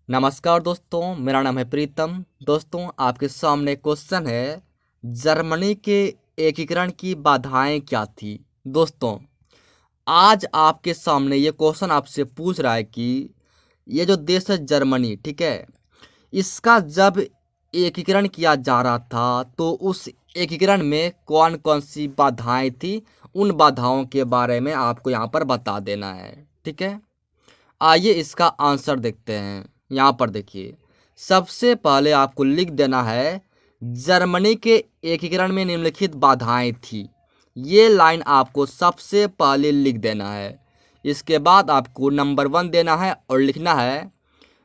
नमस्कार दोस्तों, मेरा नाम है प्रीतम। दोस्तों, आपके सामने क्वेश्चन है, जर्मनी के एकीकरण की बाधाएं क्या थी। दोस्तों, आज आपके सामने ये क्वेश्चन आपसे पूछ रहा है कि ये जो देश है जर्मनी, ठीक है, इसका जब एकीकरण किया जा रहा था तो उस एकीकरण में कौन कौन सी बाधाएं थी, उन बाधाओं के बारे में आपको यहाँ पर बता देना है। ठीक है, आइए इसका आंसर देखते हैं। यहाँ पर देखिए, सबसे पहले आपको लिख देना है, जर्मनी के एकीकरण में निम्नलिखित बाधाएं थी। ये लाइन आपको सबसे पहले लिख देना है। इसके बाद आपको नंबर 1 देना है और लिखना है,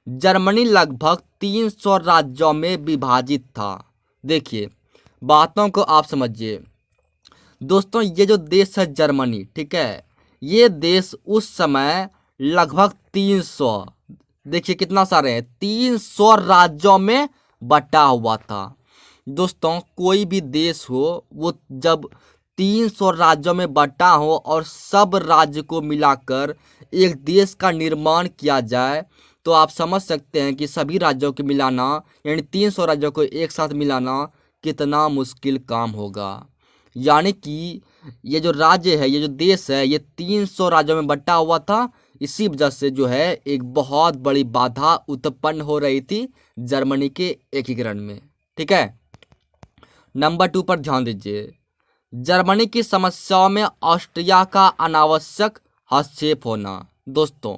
जर्मनी लगभग 300 राज्यों में विभाजित था। देखिए, बातों को आप समझिए। दोस्तों, ये जो देश है जर्मनी, ठीक है, ये देश उस समय लगभग 300, देखिए कितना सारे हैं, 300 राज्यों में बटा हुआ था। दोस्तों, कोई भी देश हो, वो जब 300 राज्यों में बटा हो और सब राज्य को मिलाकर एक देश का निर्माण किया जाए, तो आप समझ सकते हैं कि सभी राज्यों को मिलाना, यानी 300 राज्यों को एक साथ मिलाना कितना मुश्किल काम होगा। यानी कि ये जो राज्य है, ये जो देश है, ये 300 राज्यों में बटा हुआ था। इसी वजह से जो है एक बहुत बड़ी बाधा उत्पन्न हो रही थी जर्मनी के एकीकरण में। ठीक है, नंबर 2 पर ध्यान दीजिए। जर्मनी की समस्याओं में ऑस्ट्रिया का अनावश्यक हस्तक्षेप होना। दोस्तों,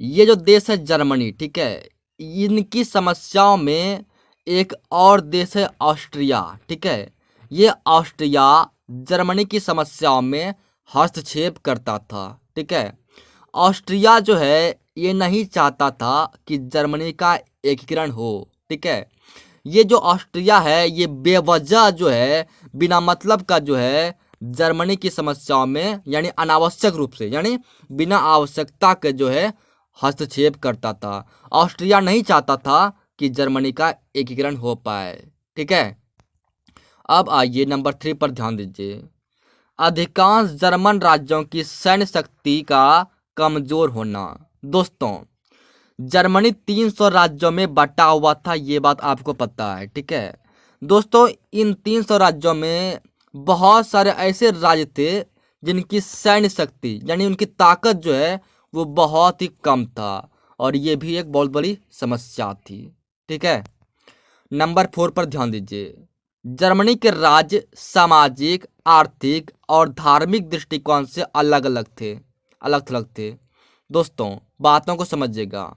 ये जो देश है जर्मनी, ठीक है, इनकी समस्याओं में एक और देश है ऑस्ट्रिया। ठीक है, ये ऑस्ट्रिया जर्मनी की समस्याओं में हस्तक्षेप करता था। ठीक है, ऑस्ट्रिया जो है ये नहीं चाहता था कि जर्मनी का एकीकरण हो। ठीक है, ये जो ऑस्ट्रिया है ये बेवजह जो है, बिना मतलब का जो है, जर्मनी की समस्याओं में यानी अनावश्यक रूप से, यानी बिना आवश्यकता के जो है हस्तक्षेप करता था। ऑस्ट्रिया नहीं चाहता था कि जर्मनी का एकीकरण हो पाए। ठीक है, अब आइए नंबर 3 पर ध्यान दीजिए। अधिकांश जर्मन राज्यों की सैन्य शक्ति का कमजोर होना। दोस्तों, जर्मनी 300 राज्यों में बटा हुआ था, ये बात आपको पता है। ठीक है दोस्तों, इन 300 राज्यों में बहुत सारे ऐसे राज्य थे जिनकी सैन्य शक्ति यानी उनकी ताकत जो है वो बहुत ही कम था, और ये भी एक बहुत बड़ी समस्या थी। ठीक है, नंबर 4 पर ध्यान दीजिए। जर्मनी के राज्य सामाजिक, आर्थिक और धार्मिक दृष्टिकोण से अलग अलग थे। दोस्तों, बातों को समझिएगा।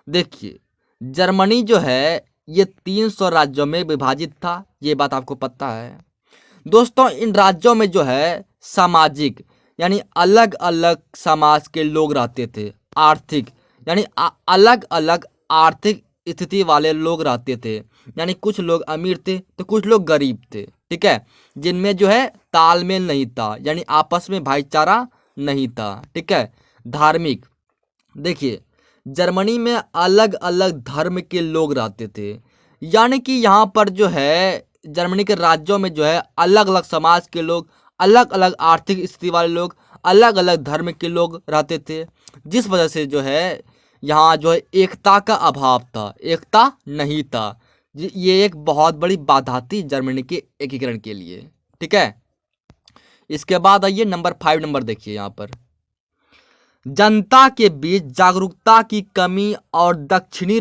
देखिए, जर्मनी जो है ये 300 राज्यों में विभाजित था, ये बात आपको पता है। दोस्तों, इन राज्यों में जो है सामाजिक यानी अलग अलग समाज के लोग रहते थे। आर्थिक यानी अलग अलग आर्थिक स्थिति वाले लोग रहते थे, यानी कुछ लोग अमीर थे तो कुछ लोग गरीब थे। ठीक है, जिनमें जो है तालमेल नहीं था, यानी आपस में भाईचारा नहीं था। ठीक है, धार्मिक, देखिए, जर्मनी में अलग अलग धर्म के लोग रहते थे, यानी कि यहाँ पर जो है जर्मनी के राज्यों में जो है अलग अलग समाज के लोग, अलग अलग आर्थिक स्थिति वाले लोग, अलग अलग धर्म के लोग रहते थे, जिस वजह से जो है यहाँ जो है एकता का अभाव था, एकता नहीं था। ये एक बहुत बड़ी बाधा थी जर्मनी के एकीकरण के लिए। ठीक है, इसके बाद आइए नंबर 5 नंबर देखिए। यहाँ पर जनता के बीच जागरूकता की कमी और दक्षिणी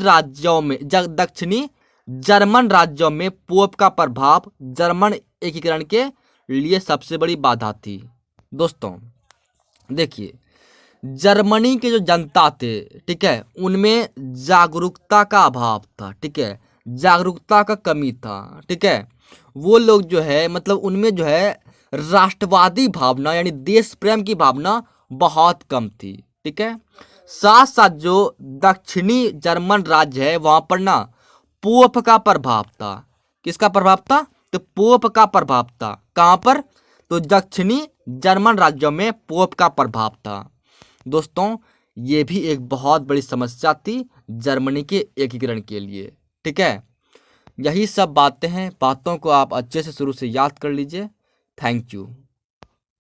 जर्मन राज्यों में पोप का प्रभाव जर्मन एकीकरण के लिए सबसे बड़ी बाधा थी। दोस्तों, देखिए, जर्मनी के जो जनता थे, ठीक है, उनमें जागरूकता का अभाव था। ठीक है, जागरूकता का कमी था। ठीक है, वो लोग जो है मतलब उनमें जो है राष्ट्रवादी भावना यानी देश प्रेम की भावना बहुत कम थी। ठीक है, साथ साथ जो दक्षिणी जर्मन राज्य है वहां पर ना पोप का प्रभाव था। किसका प्रभाव था? तो पोप का प्रभाव था। कहां पर? तो दक्षिणी जर्मन राज्यों में पोप का प्रभाव था। दोस्तों, ये भी एक बहुत बड़ी समस्या थी जर्मनी के एकीकरण के लिए। ठीक है, यही सब बातें हैं, बातों को आप अच्छे से शुरू से याद कर लीजिए। Thank you.